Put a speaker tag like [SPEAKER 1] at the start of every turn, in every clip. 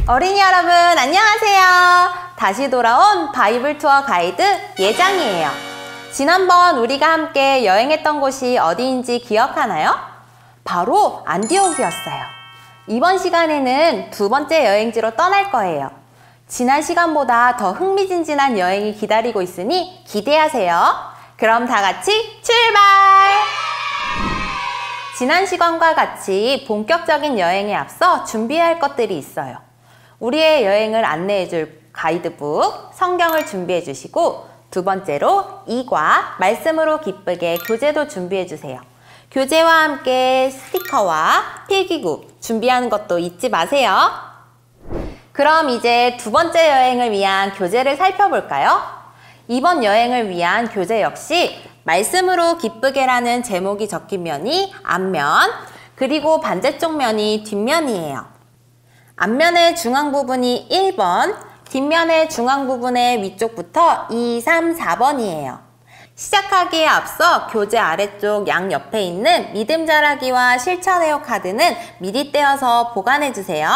[SPEAKER 1] 어린이 여러분 안녕하세요. 다시 돌아온 바이블 투어 가이드 예장이에요. 지난번 우리가 함께 여행했던 곳이 어디인지 기억하나요? 바로 안디옥이었어요. 이번 시간에는 두 번째 여행지로 떠날 거예요. 지난 시간보다 더 흥미진진한 여행이 기다리고 있으니 기대하세요. 그럼 다 같이 출발! 지난 시간과 같이 본격적인 여행에 앞서 준비해야 할 것들이 있어요. 우리의 여행을 안내해줄 가이드북, 성경을 준비해 주시고 두 번째로 이과 말씀으로 기쁘게 교재도 준비해 주세요. 교재와 함께 스티커와 필기구 준비하는 것도 잊지 마세요. 그럼 이제 두 번째 여행을 위한 교재를 살펴볼까요? 이번 여행을 위한 교재 역시 말씀으로 기쁘게라는 제목이 적힌 면이 앞면, 그리고 반대쪽 면이 뒷면이에요. 앞면의 중앙 부분이 1번, 뒷면의 중앙 부분의 위쪽부터 2, 3, 4번이에요. 시작하기에 앞서 교재 아래쪽 양옆에 있는 믿음 자라기와 실천해요 카드는 미리 떼어서 보관해주세요.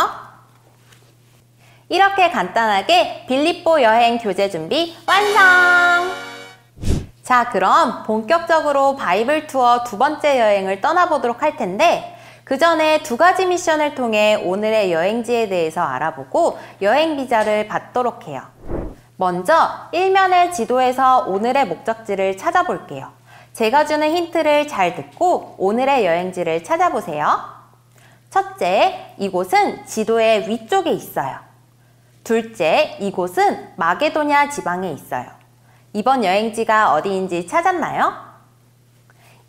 [SPEAKER 1] 이렇게 간단하게 빌립보 여행 교재 준비 완성! 자, 그럼 본격적으로 바이블 투어 두 번째 여행을 떠나보도록 할 텐데 그 전에 두 가지 미션을 통해 오늘의 여행지에 대해서 알아보고 여행 비자를 받도록 해요. 먼저 1면의 지도에서 오늘의 목적지를 찾아볼게요. 제가 주는 힌트를 잘 듣고 오늘의 여행지를 찾아보세요. 첫째, 이곳은 이지도의 위쪽에 있어요. 둘째, 이곳은 마게도냐 지방에 있어요. 이번 여행지가 어디인지 찾았나요?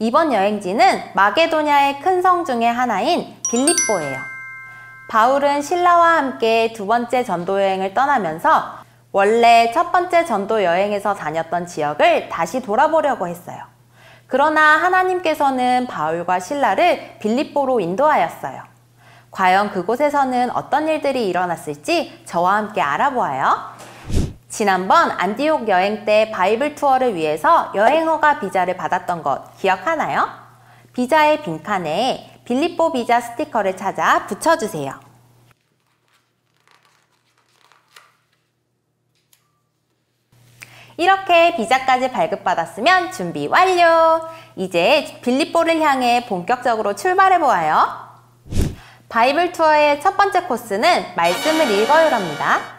[SPEAKER 1] 이번 여행지는 마게도냐의 큰 성 중에 하나인 빌립보예요. 바울은 실라와 함께 두 번째 전도 여행을 떠나면서 원래 첫 번째 전도 여행에서 다녔던 지역을 다시 돌아보려고 했어요. 그러나 하나님께서는 바울과 실라를 빌립보로 인도하였어요. 과연 그곳에서는 어떤 일들이 일어났을지 저와 함께 알아보아요. 지난번 안디옥 여행 때 바이블 투어를 위해서 여행 허가 비자를 받았던 것 기억하나요? 비자의 빈칸에 빌립보 비자 스티커를 찾아 붙여주세요. 이렇게 비자까지 발급받았으면 준비 완료! 이제 빌립보를 향해 본격적으로 출발해보아요. 바이블 투어의 첫 번째 코스는 말씀을 읽어요랍니다.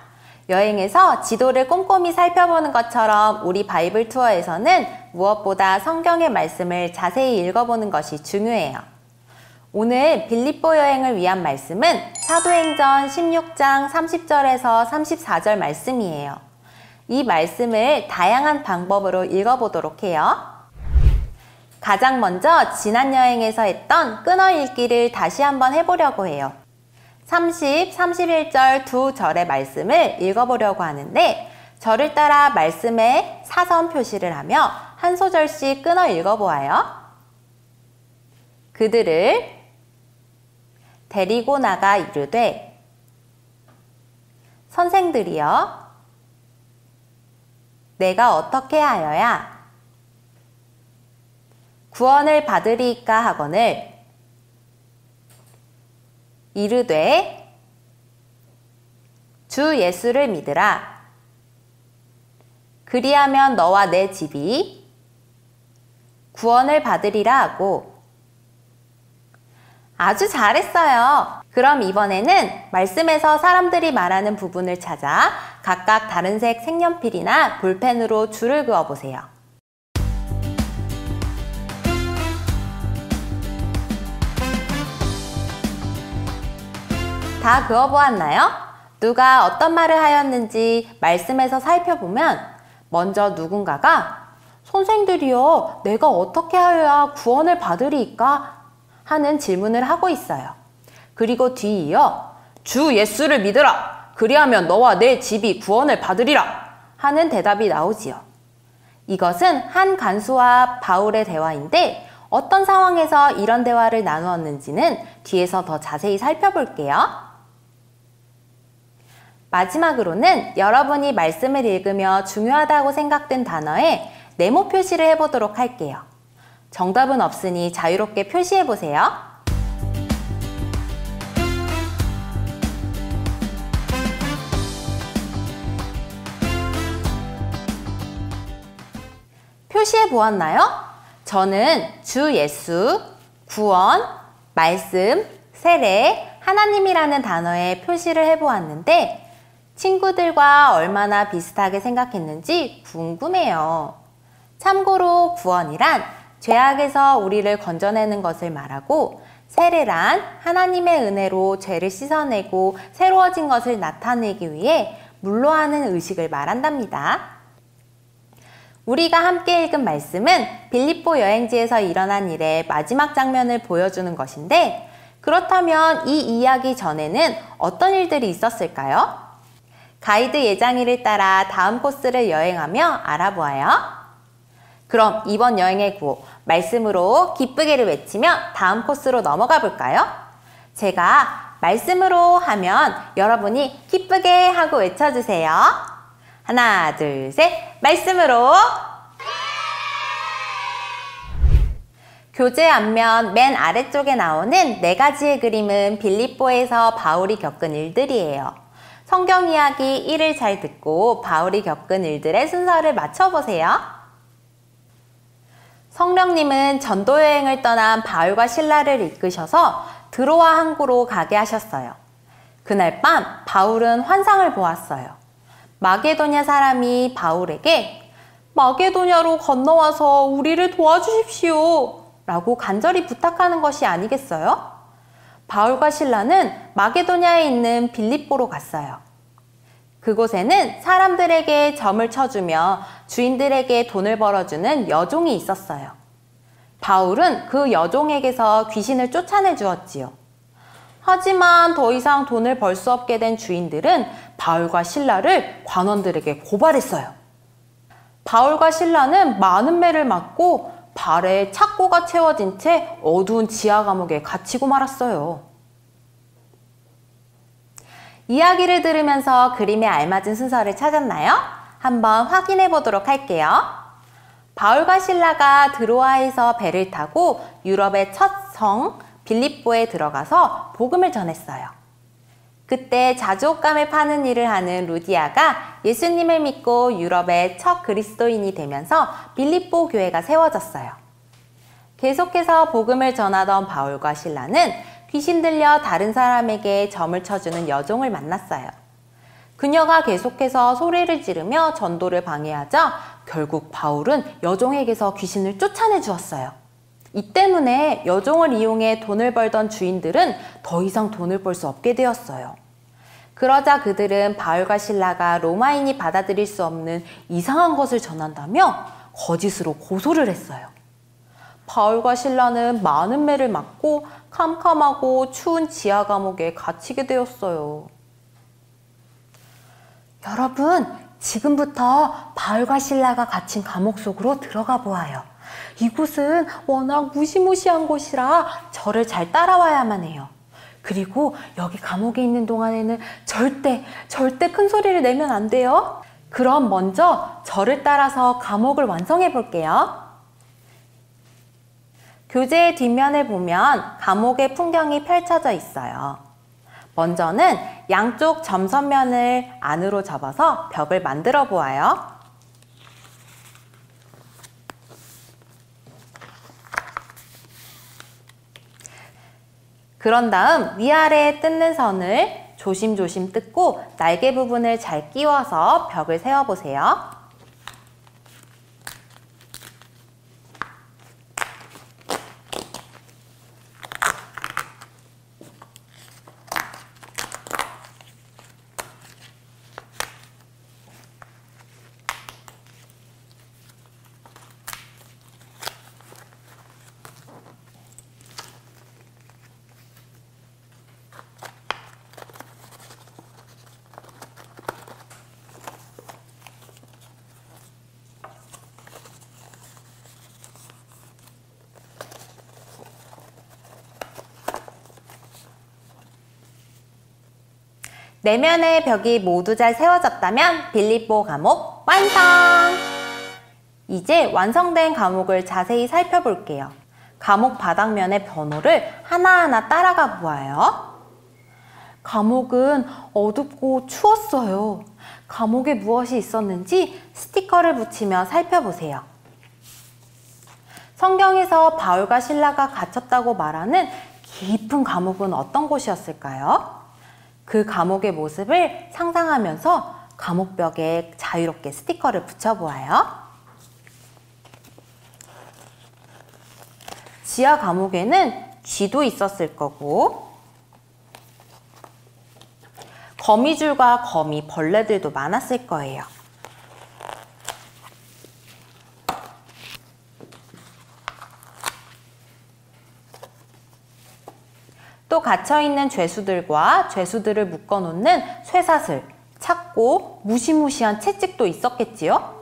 [SPEAKER 1] 여행에서 지도를 꼼꼼히 살펴보는 것처럼 우리 바이블 투어에서는 무엇보다 성경의 말씀을 자세히 읽어보는 것이 중요해요. 오늘 빌립보 여행을 위한 말씀은 사도행전 16장 30절에서 34절 말씀이에요. 이 말씀을 다양한 방법으로 읽어보도록 해요. 가장 먼저 지난 여행에서 했던 끊어 읽기를 다시 한번 해보려고 해요. 30, 31절 두 절의 말씀을 읽어보려고 하는데 절을 따라 말씀에 사선 표시를 하며 한 소절씩 끊어 읽어보아요. 그들을 데리고 나가 이르되 선생들이여 내가 어떻게 하여야 구원을 받으리이까 하거늘 이르되 주 예수를 믿으라. 그리하면 너와 내 집이 구원을 받으리라 하고. 아주 잘했어요. 그럼 이번에는 말씀에서 사람들이 말하는 부분을 찾아 각각 다른 색 색연필이나 볼펜으로 줄을 그어보세요. 다 그어보았나요? 누가 어떤 말을 하였는지 말씀에서 살펴보면 먼저 누군가가 선생들이여 내가 어떻게 하여야 구원을 받으리이까? 하는 질문을 하고 있어요. 그리고 뒤이어 주 예수를 믿으라. 그리하면 너와 내 집이 구원을 받으리라. 하는 대답이 나오지요. 이것은 한 간수와 바울의 대화인데 어떤 상황에서 이런 대화를 나누었는지는 뒤에서 더 자세히 살펴볼게요. 마지막으로는 여러분이 말씀을 읽으며 중요하다고 생각된 단어에 네모 표시를 해보도록 할게요. 정답은 없으니 자유롭게 표시해보세요. 표시해 보았나요? 저는 주 예수, 구원, 말씀, 세례, 하나님이라는 단어에 표시를 해보았는데 친구들과 얼마나 비슷하게 생각했는지 궁금해요. 참고로 구원이란 죄악에서 우리를 건져내는 것을 말하고 세례란 하나님의 은혜로 죄를 씻어내고 새로워진 것을 나타내기 위해 물로 하는 의식을 말한답니다. 우리가 함께 읽은 말씀은 빌립보 여행지에서 일어난 일의 마지막 장면을 보여주는 것인데 그렇다면 이 이야기 전에는 어떤 일들이 있었을까요? 가이드 예장일을 따라 다음 코스를 여행하며 알아보아요. 그럼 이번 여행의 구호, 말씀으로 기쁘게를 외치며 다음 코스로 넘어가 볼까요? 제가 말씀으로 하면 여러분이 기쁘게 하고 외쳐주세요. 하나, 둘, 셋, 말씀으로! 교재 앞면 맨 아래쪽에 나오는 4가지의 그림은 빌립보에서 바울이 겪은 일들이에요. 성경 이야기 1을 잘 듣고 바울이 겪은 일들의 순서를 맞춰보세요. 성령님은 전도 여행을 떠난 바울과 실라를 이끄셔서 드로아 항구로 가게 하셨어요. 그날 밤 바울은 환상을 보았어요. 마게도냐 사람이 바울에게 마게도냐로 건너와서 우리를 도와주십시오 라고 간절히 부탁하는 것이 아니겠어요? 바울과 실라는 마게도냐에 있는 빌립보로 갔어요. 그곳에는 사람들에게 점을 쳐주며 주인들에게 돈을 벌어주는 여종이 있었어요. 바울은 그 여종에게서 귀신을 쫓아내 주었지요. 하지만 더 이상 돈을 벌 수 없게 된 주인들은 바울과 실라를 관원들에게 고발했어요. 바울과 실라는 많은 매를 맞고 발에 착고가 채워진 채 어두운 지하 감옥에 갇히고 말았어요. 이야기를 들으면서 그림에 알맞은 순서를 찾았나요? 한번 확인해 보도록 할게요. 바울과 실라가 드로아에서 배를 타고 유럽의 첫 성 빌립보에 들어가서 복음을 전했어요. 그때 자주옷감을 파는 일을 하는 루디아가 예수님을 믿고 유럽의 첫 그리스도인이 되면서 빌립보 교회가 세워졌어요. 계속해서 복음을 전하던 바울과 실라는 귀신 들려 다른 사람에게 점을 쳐주는 여종을 만났어요. 그녀가 계속해서 소리를 지르며 전도를 방해하자 결국 바울은 여종에게서 귀신을 쫓아내 주었어요. 이 때문에 여종을 이용해 돈을 벌던 주인들은 더 이상 돈을 벌 수 없게 되었어요. 그러자 그들은 바울과 실라가 로마인이 받아들일 수 없는 이상한 것을 전한다며 거짓으로 고소를 했어요. 바울과 실라는 많은 매를 맞고 캄캄하고 추운 지하 감옥에 갇히게 되었어요. 여러분, 지금부터 바울과 실라가 갇힌 감옥 속으로 들어가 보아요. 이곳은 워낙 무시무시한 곳이라 저를 잘 따라와야만 해요. 그리고 여기 감옥에 있는 동안에는 절대 큰 소리를 내면 안 돼요. 그럼 먼저 저를 따라서 감옥을 완성해 볼게요. 교재의 뒷면을 보면 감옥의 풍경이 펼쳐져 있어요. 먼저는 양쪽 점선면을 안으로 접어서 벽을 만들어 보아요. 그런 다음 위아래에 뜯는 선을 조심조심 뜯고 날개 부분을 잘 끼워서 벽을 세워보세요. 내면의 벽이 모두 잘 세워졌다면 빌립보 감옥 완성! 이제 완성된 감옥을 자세히 살펴볼게요. 감옥 바닥면의 번호를 하나하나 따라가 보아요. 감옥은 어둡고 추웠어요. 감옥에 무엇이 있었는지 스티커를 붙이며 살펴보세요. 성경에서 바울과 실라가 갇혔다고 말하는 깊은 감옥은 어떤 곳이었을까요? 그 감옥의 모습을 상상하면서 감옥벽에 자유롭게 스티커를 붙여보아요. 지하 감옥에는 쥐도 있었을 거고 거미줄과 거미, 벌레들도 많았을 거예요. 또 갇혀있는 죄수들과 죄수들을 묶어놓는 쇠사슬, 찾고 무시무시한 채찍도 있었겠지요?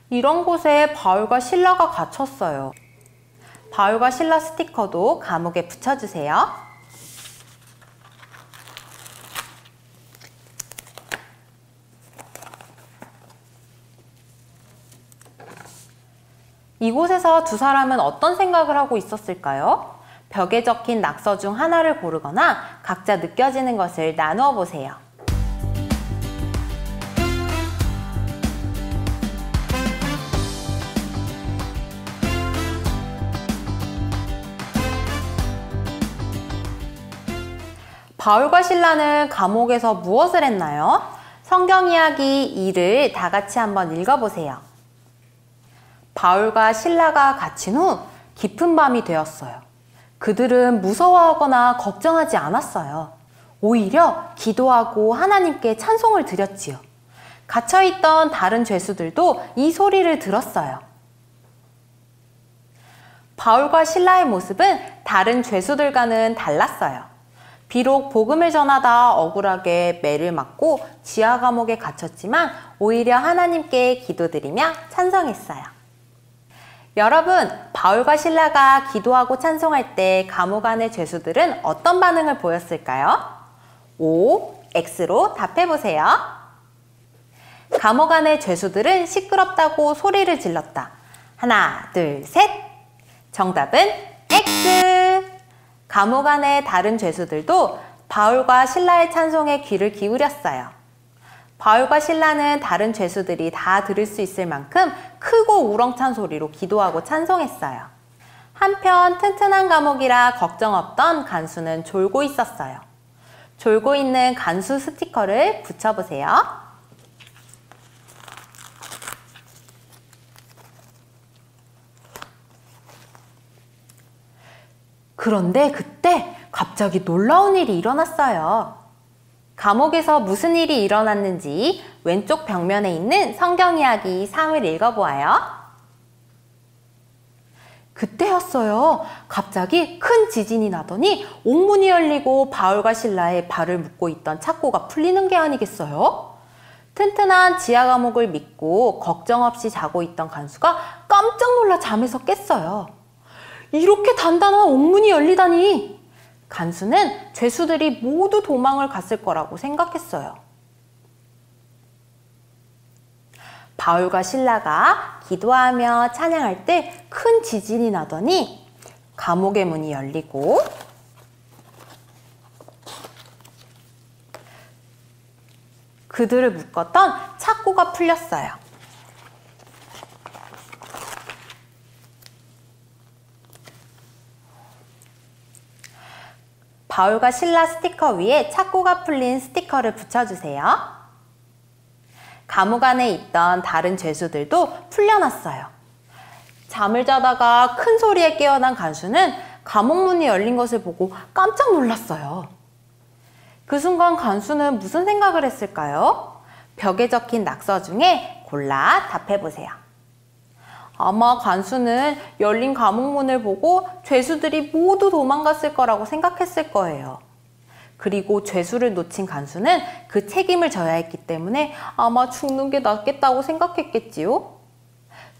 [SPEAKER 1] 이런 곳에 바울과 실라가 갇혔어요. 바울과 실라 스티커도 감옥에 붙여주세요. 이곳에서 두 사람은 어떤 생각을 하고 있었을까요? 벽에 적힌 낙서 중 하나를 고르거나 각자 느껴지는 것을 나누어 보세요. 바울과 실라는 감옥에서 무엇을 했나요? 성경 이야기 2를 다 같이 한번 읽어보세요. 바울과 실라가 갇힌 후 깊은 밤이 되었어요. 그들은 무서워하거나 걱정하지 않았어요. 오히려 기도하고 하나님께 찬송을 드렸지요. 갇혀있던 다른 죄수들도 이 소리를 들었어요. 바울과 실라의 모습은 다른 죄수들과는 달랐어요. 비록 복음을 전하다 억울하게 매를 맞고 지하 감옥에 갇혔지만 오히려 하나님께 기도드리며 찬송했어요. 여러분, 바울과 실라가 기도하고 찬송할 때 감옥 안의 죄수들은 어떤 반응을 보였을까요? O, X로 답해보세요. 감옥 안의 죄수들은 시끄럽다고 소리를 질렀다. 하나, 둘, 셋! 정답은 X! 감옥 안의 다른 죄수들도 바울과 실라의 찬송에 귀를 기울였어요. 바울과 실라는 다른 죄수들이 다 들을 수 있을 만큼 크고 우렁찬 소리로 기도하고 찬송했어요. 한편 튼튼한 감옥이라 걱정 없던 간수는 졸고 있었어요. 졸고 있는 간수 스티커를 붙여보세요. 그런데 그때 갑자기 놀라운 일이 일어났어요. 감옥에서 무슨 일이 일어났는지 왼쪽 벽면에 있는 성경 이야기 3을 읽어보아요. 그때였어요. 갑자기 큰 지진이 나더니 옥문이 열리고 바울과 실라의 발을 묶고 있던 착고가 풀리는 게 아니겠어요? 튼튼한 지하 감옥을 믿고 걱정 없이 자고 있던 간수가 깜짝 놀라 잠에서 깼어요. 이렇게 단단한 옥문이 열리다니! 간수는 죄수들이 모두 도망을 갔을 거라고 생각했어요. 바울과 실라가 기도하며 찬양할 때 큰 지진이 나더니 감옥의 문이 열리고 그들을 묶었던 착고가 풀렸어요. 바울과 실라 스티커 위에 착고가 풀린 스티커를 붙여주세요. 감옥 안에 있던 다른 죄수들도 풀려났어요. 잠을 자다가 큰 소리에 깨어난 간수는 감옥 문이 열린 것을 보고 깜짝 놀랐어요. 그 순간 간수는 무슨 생각을 했을까요? 벽에 적힌 낙서 중에 골라 답해보세요. 아마 간수는 열린 감옥 문을 보고 죄수들이 모두 도망갔을 거라고 생각했을 거예요. 그리고 죄수를 놓친 간수는 그 책임을 져야 했기 때문에 아마 죽는 게 낫겠다고 생각했겠지요?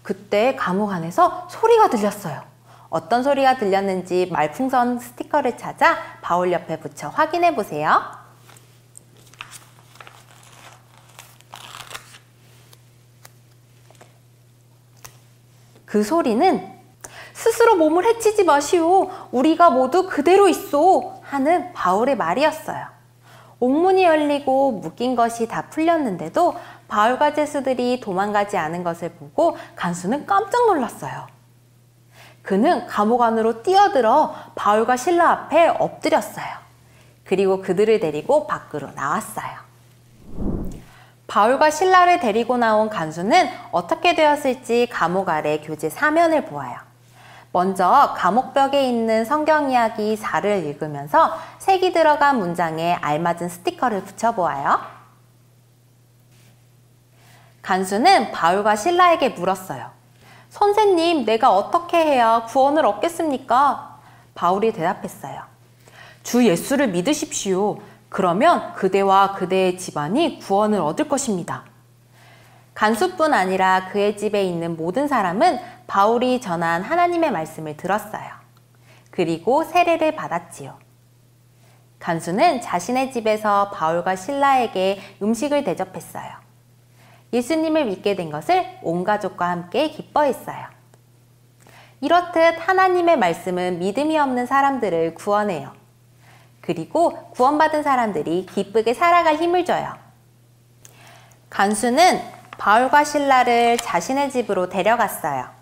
[SPEAKER 1] 그때 감옥 안에서 소리가 들렸어요. 어떤 소리가 들렸는지 말풍선 스티커를 찾아 바울 옆에 붙여 확인해 보세요. 그 소리는 스스로 몸을 해치지 마시오. 우리가 모두 그대로 있소. 하는 바울의 말이었어요. 옥문이 열리고 묶인 것이 다 풀렸는데도 바울과 제수들이 도망가지 않은 것을 보고 간수는 깜짝 놀랐어요. 그는 감옥 안으로 뛰어들어 바울과 실라 앞에 엎드렸어요. 그리고 그들을 데리고 밖으로 나왔어요. 바울과 실라를 데리고 나온 간수는 어떻게 되었을지 감옥 아래 교재 사면을 보아요. 먼저 감옥벽에 있는 성경 이야기 4를 읽으면서 색이 들어간 문장에 알맞은 스티커를 붙여보아요. 간수는 바울과 실라에게 물었어요. 선생님, 내가 어떻게 해야 구원을 얻겠습니까? 바울이 대답했어요. 주 예수를 믿으십시오. 그러면 그대와 그대의 집안이 구원을 얻을 것입니다. 간수뿐 아니라 그의 집에 있는 모든 사람은 바울이 전한 하나님의 말씀을 들었어요. 그리고 세례를 받았지요. 간수는 자신의 집에서 바울과 실라에게 음식을 대접했어요. 예수님을 믿게 된 것을 온 가족과 함께 기뻐했어요. 이렇듯 하나님의 말씀은 믿음이 없는 사람들을 구원해요. 그리고 구원받은 사람들이 기쁘게 살아갈 힘을 줘요. 간수는 바울과 실라를 자신의 집으로 데려갔어요.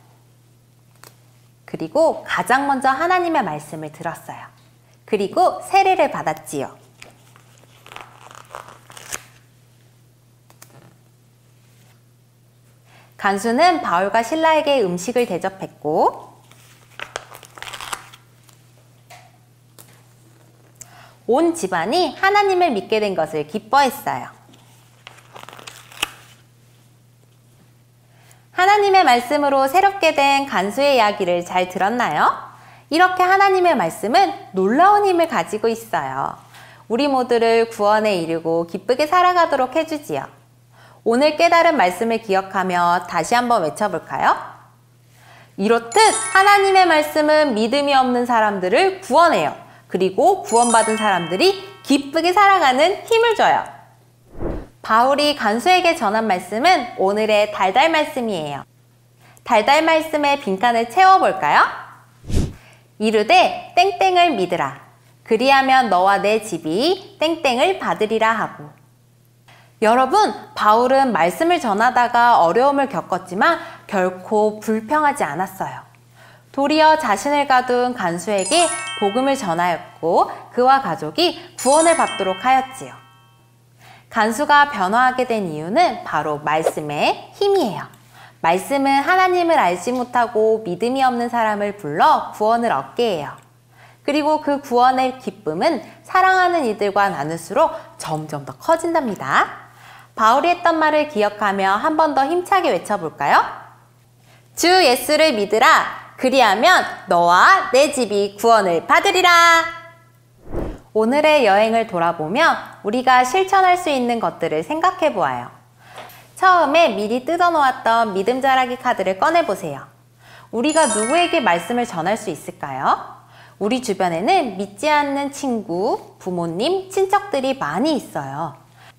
[SPEAKER 1] 그리고 가장 먼저 하나님의 말씀을 들었어요. 그리고 세례를 받았지요. 간수는 바울과 실라에게 음식을 대접했고 온 집안이 하나님을 믿게 된 것을 기뻐했어요. 하나님의 말씀으로 새롭게 된 간수의 이야기를 잘 들었나요? 이렇게 하나님의 말씀은 놀라운 힘을 가지고 있어요. 우리 모두를 구원에 이르고 기쁘게 살아가도록 해주지요. 오늘 깨달은 말씀을 기억하며 다시 한번 외쳐볼까요? 이렇듯 하나님의 말씀은 믿음이 없는 사람들을 구원해요. 그리고 구원받은 사람들이 기쁘게 살아가는 힘을 줘요. 바울이 간수에게 전한 말씀은 오늘의 달달 말씀이에요. 달달 말씀의 빈칸을 채워볼까요? 이르되 땡땡을 믿으라. 그리하면 너와 내 집이 땡땡을 받으리라 하고. 여러분, 바울은 말씀을 전하다가 어려움을 겪었지만 결코 불평하지 않았어요. 도리어 자신을 가둔 간수에게 복음을 전하였고 그와 가족이 구원을 받도록 하였지요. 간수가 변화하게 된 이유는 바로 말씀의 힘이에요. 말씀은 하나님을 알지 못하고 믿음이 없는 사람을 불러 구원을 얻게 해요. 그리고 그 구원의 기쁨은 사랑하는 이들과 나눌수록 점점 더 커진답니다. 바울이 했던 말을 기억하며 한 번 더 힘차게 외쳐볼까요? 주 예수를 믿으라. 그리하면 너와 내 집이 구원을 받으리라. 오늘의 여행을 돌아보며 우리가 실천할 수 있는 것들을 생각해 보아요. 처음에 미리 뜯어놓았던 믿음 자라기 카드를 꺼내보세요. 우리가 누구에게 말씀을 전할 수 있을까요? 우리 주변에는 믿지 않는 친구, 부모님, 친척들이 많이 있어요.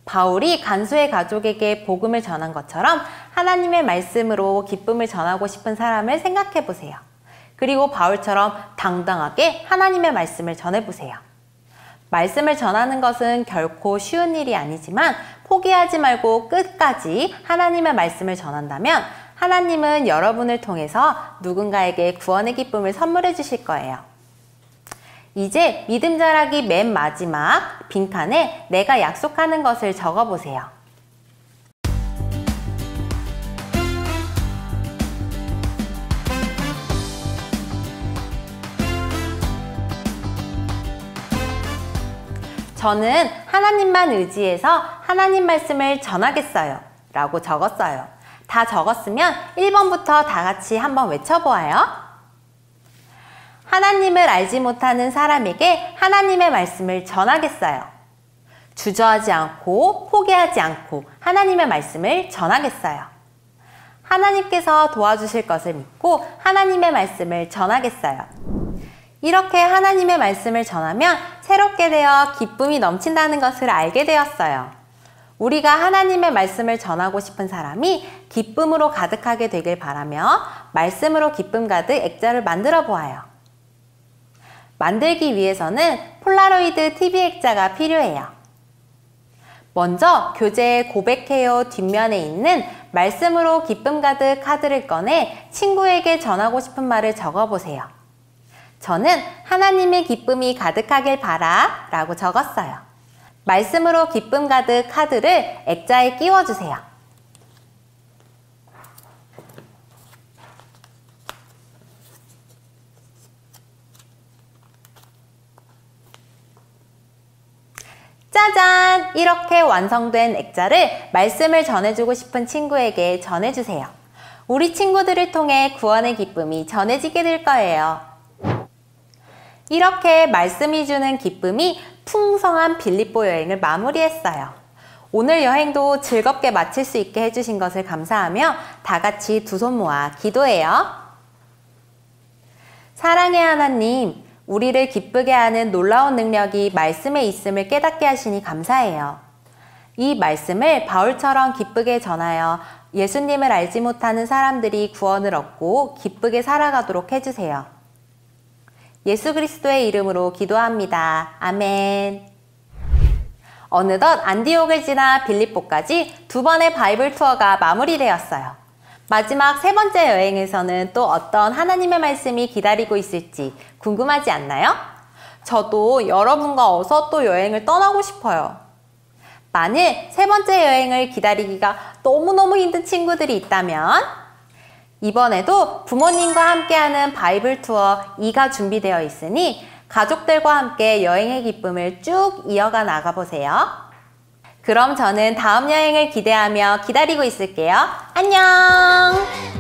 [SPEAKER 1] 바울이 간수의 가족에게 복음을 전한 것처럼 하나님의 말씀으로 기쁨을 전하고 싶은 사람을 생각해 보세요. 그리고 바울처럼 당당하게 하나님의 말씀을 전해보세요. 말씀을 전하는 것은 결코 쉬운 일이 아니지만 포기하지 말고 끝까지 하나님의 말씀을 전한다면 하나님은 여러분을 통해서 누군가에게 구원의 기쁨을 선물해 주실 거예요. 이제 믿음 자라기 맨 마지막 빈칸에 내가 약속하는 것을 적어보세요. 저는 하나님만 의지해서 하나님 말씀을 전하겠어요 라고 적었어요. 다 적었으면 1번부터 다 같이 한번 외쳐보아요. 하나님을 알지 못하는 사람에게 하나님의 말씀을 전하겠어요. 주저하지 않고 포기하지 않고 하나님의 말씀을 전하겠어요. 하나님께서 도와주실 것을 믿고 하나님의 말씀을 전하겠어요. 이렇게 하나님의 말씀을 전하면 새롭게 되어 기쁨이 넘친다는 것을 알게 되었어요. 우리가 하나님의 말씀을 전하고 싶은 사람이 기쁨으로 가득하게 되길 바라며 말씀으로 기쁨 가득 액자를 만들어 보아요. 만들기 위해서는 폴라로이드 TV 액자가 필요해요. 먼저 교재에 고백해요 뒷면에 있는 말씀으로 기쁨 가득 카드를 꺼내 친구에게 전하고 싶은 말을 적어보세요. 저는 하나님의 기쁨이 가득하길 바라 라고 적었어요. 말씀으로 기쁨 가득 카드를 액자에 끼워주세요. 짜잔! 이렇게 완성된 액자를 말씀을 전해주고 싶은 친구에게 전해주세요. 우리 친구들을 통해 구원의 기쁨이 전해지게 될 거예요. 이렇게 말씀이 주는 기쁨이 풍성한 빌립보 여행을 마무리했어요. 오늘 여행도 즐겁게 마칠 수 있게 해주신 것을 감사하며 다 같이 두 손 모아 기도해요. 사랑의 하나님, 우리를 기쁘게 하는 놀라운 능력이 말씀에 있음을 깨닫게 하시니 감사해요. 이 말씀을 바울처럼 기쁘게 전하여 예수님을 알지 못하는 사람들이 구원을 얻고 기쁘게 살아가도록 해주세요. 예수 그리스도의 이름으로 기도합니다. 아멘. 어느덧 안디옥을 지나 빌립보까지 두 번의 바이블 투어가 마무리되었어요. 마지막 세 번째 여행에서는 또 어떤 하나님의 말씀이 기다리고 있을지 궁금하지 않나요? 저도 여러분과 어서 또 여행을 떠나고 싶어요. 만일 세 번째 여행을 기다리기가 너무너무 힘든 친구들이 있다면 이번에도 부모님과 함께하는 바이블 투어 2가 준비되어 있으니 가족들과 함께 여행의 기쁨을 쭉 이어가 나가보세요. 그럼 저는 다음 여행을 기대하며 기다리고 있을게요. 안녕!